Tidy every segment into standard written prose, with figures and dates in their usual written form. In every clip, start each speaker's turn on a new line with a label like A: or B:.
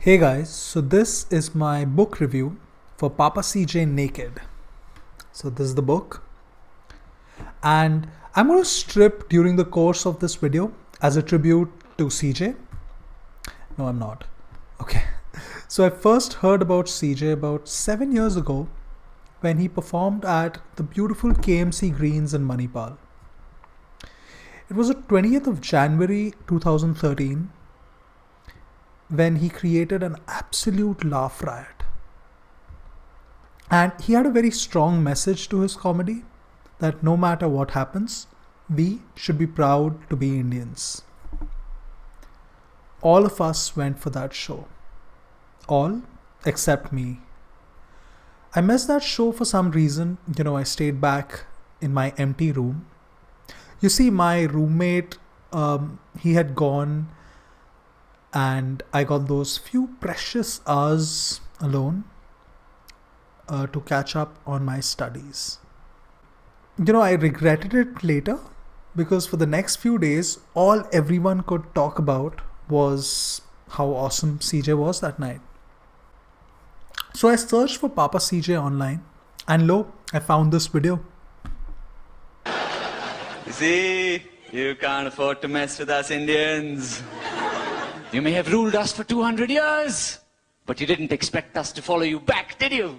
A: Hey guys, so this is my book review for Papa CJ Naked. So this is the book, and I'm going to strip during the course of this video as a tribute to CJ. No, I'm not. Okay. So I first heard about CJ about 7 years ago when he performed at the beautiful KMC Greens in Manipal. It was the 20th of January 2013 when he created an absolute laugh riot. And he had a very strong message to his comedy that no matter what happens, we should be proud to be Indians. All of us went for that show. All except me. I missed that show for some reason. I stayed back in my empty room. You see, my roommate, he had gone, and I got those few precious hours alone to catch up on my studies. I regretted it later because for the next few days, all everyone could talk about was how awesome CJ was that night. So I searched for Papa CJ online, and lo, I found this video.
B: You see, you can't afford to mess with us Indians. You may have ruled us for 200 years, but you didn't expect us to follow you back, did you?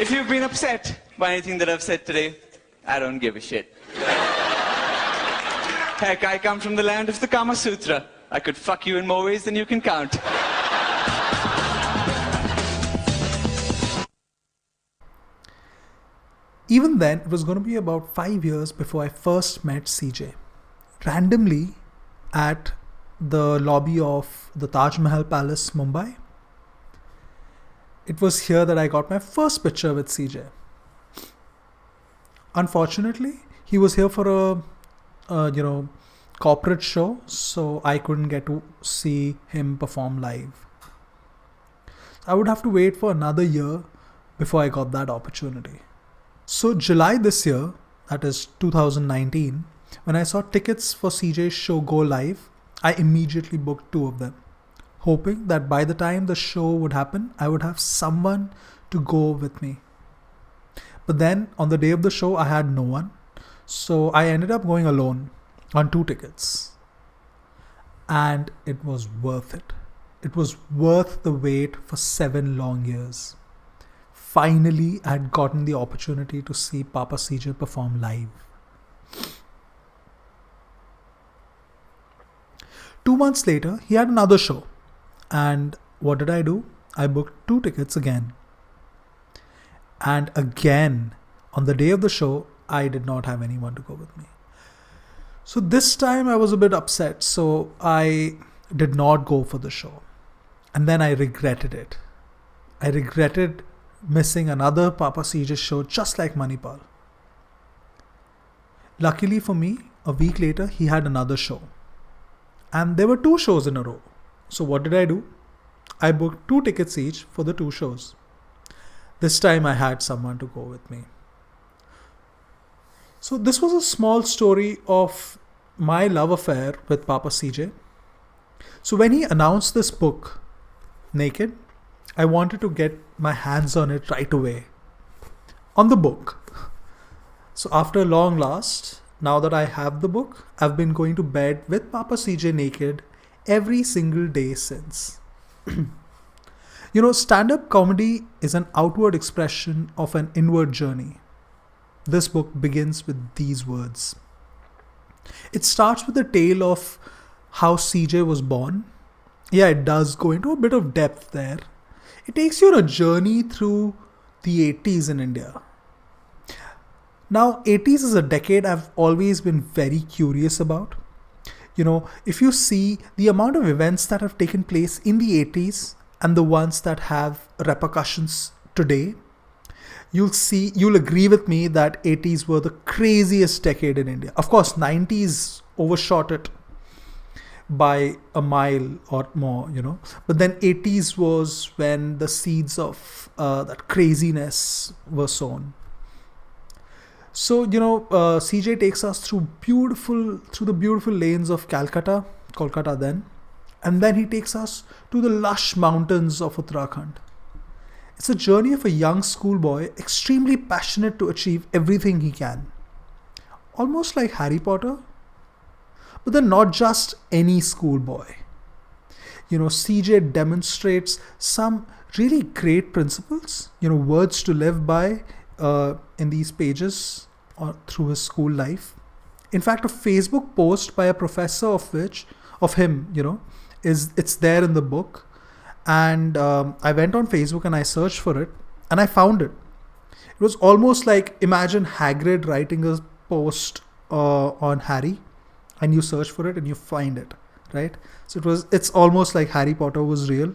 B: If you've been upset by anything that I've said today, I don't give a shit. Heck, I come from the land of the Kama Sutra. I could fuck you in more ways than you can count.
A: Even then, it was going to be about 5 years before I first met CJ. Randomly at the lobby of the Taj Mahal Palace, Mumbai. It was here that I got my first picture with CJ. Unfortunately, he was here for a corporate show, so I couldn't get to see him perform live. I would have to wait for another year before I got that opportunity. So July this year, that is 2019, when I saw tickets for CJ's show go live, I immediately booked 2 of them, hoping that by the time the show would happen, I would have someone to go with me. But then on the day of the show, I had no one. So I ended up going alone on 2 tickets. And it was worth it. It was worth the wait for 7 long years. Finally, I had gotten the opportunity to see Papa CJ perform live. 2 months later, he had another show. And what did I do? I booked 2 tickets again. And again, on the day of the show, I did not have anyone to go with me. So this time I was a bit upset, so I did not go for the show. And then I regretted it. I regretted missing another Papa CJ show just like Manipal. Luckily for me, a week later, he had another show. And there were 2 shows in a row. So what did I do? I booked 2 tickets each for the 2 shows. This time I had someone to go with me. So this was a small story of my love affair with Papa CJ. So when he announced this book, Naked, I wanted to get my hands on it right away. On the book. So after long last, now that I have the book, I've been going to bed with Papa CJ Naked every single day since. Stand-up comedy is an outward expression of an inward journey. This book begins with these words. It starts with a tale of how CJ was born. Yeah, it does go into a bit of depth there. It takes you on a journey through the 80s in India. Now, 80s is a decade I've always been very curious about. If you see the amount of events that have taken place in the 80s and the ones that have repercussions today, you'll agree with me that 80s were the craziest decade in India. Of course, 90s overshot it by a mile or more, But then 80s was when the seeds of that craziness were sown. So CJ takes us through the beautiful lanes of Kolkata then, and then he takes us to the lush mountains of Uttarakhand. It's a journey of a young schoolboy extremely passionate to achieve everything he can, almost like Harry Potter, but then not just any schoolboy. CJ demonstrates some really great principles, words to live by in these pages or through his school life. In fact, a Facebook post by a professor of him, it's there in the book. And I went on Facebook and I searched for it and I found it. It was almost like, imagine Hagrid writing a post on Harry, and you search for it and you find it, right? So it's almost like Harry Potter was real.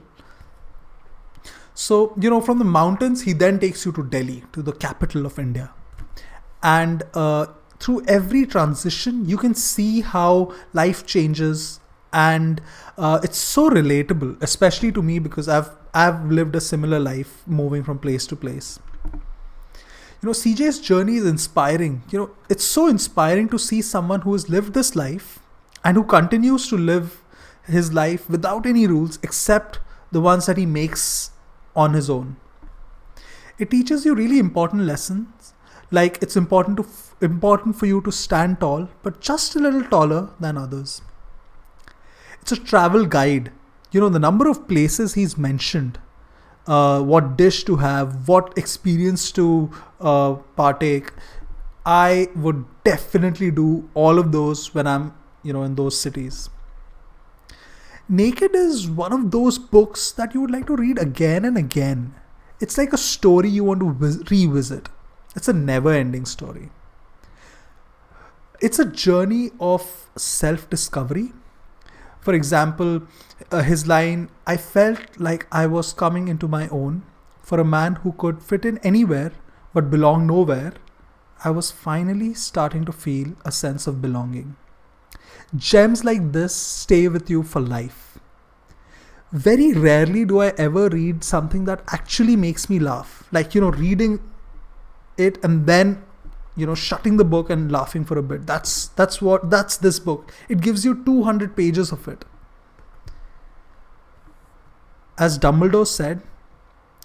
A: So, from the mountains, he then takes you to Delhi, to the capital of India. And through every transition, you can see how life changes. And it's so relatable, especially to me, because I've lived a similar life moving from place to place. CJ's journey is inspiring. It's so inspiring to see someone who has lived this life and who continues to live his life without any rules except the ones that he makes on his own. It teaches you really important lessons, like it's important for you to stand tall, but just a little taller than others. It's a travel guide. The number of places he's mentioned, what dish to have, what experience to partake. I would definitely do all of those when I'm, in those cities. Naked is one of those books that you would like to read again and again. It's like a story you want to revisit. It's a never-ending story. It's a journey of self-discovery. For example, his line, "I felt like I was coming into my own. For a man who could fit in anywhere but belong nowhere, I was finally starting to feel a sense of belonging." Gems like this stay with you for life. Very rarely do I ever read something that actually makes me laugh. Like, reading it and then, shutting the book and laughing for a bit. That's this book. It gives you 200 pages of it. As Dumbledore said,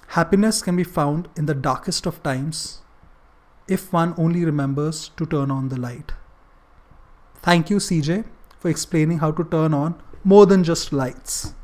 A: happiness can be found in the darkest of times if one only remembers to turn on the light. Thank you, CJ, for explaining how to turn on more than just lights.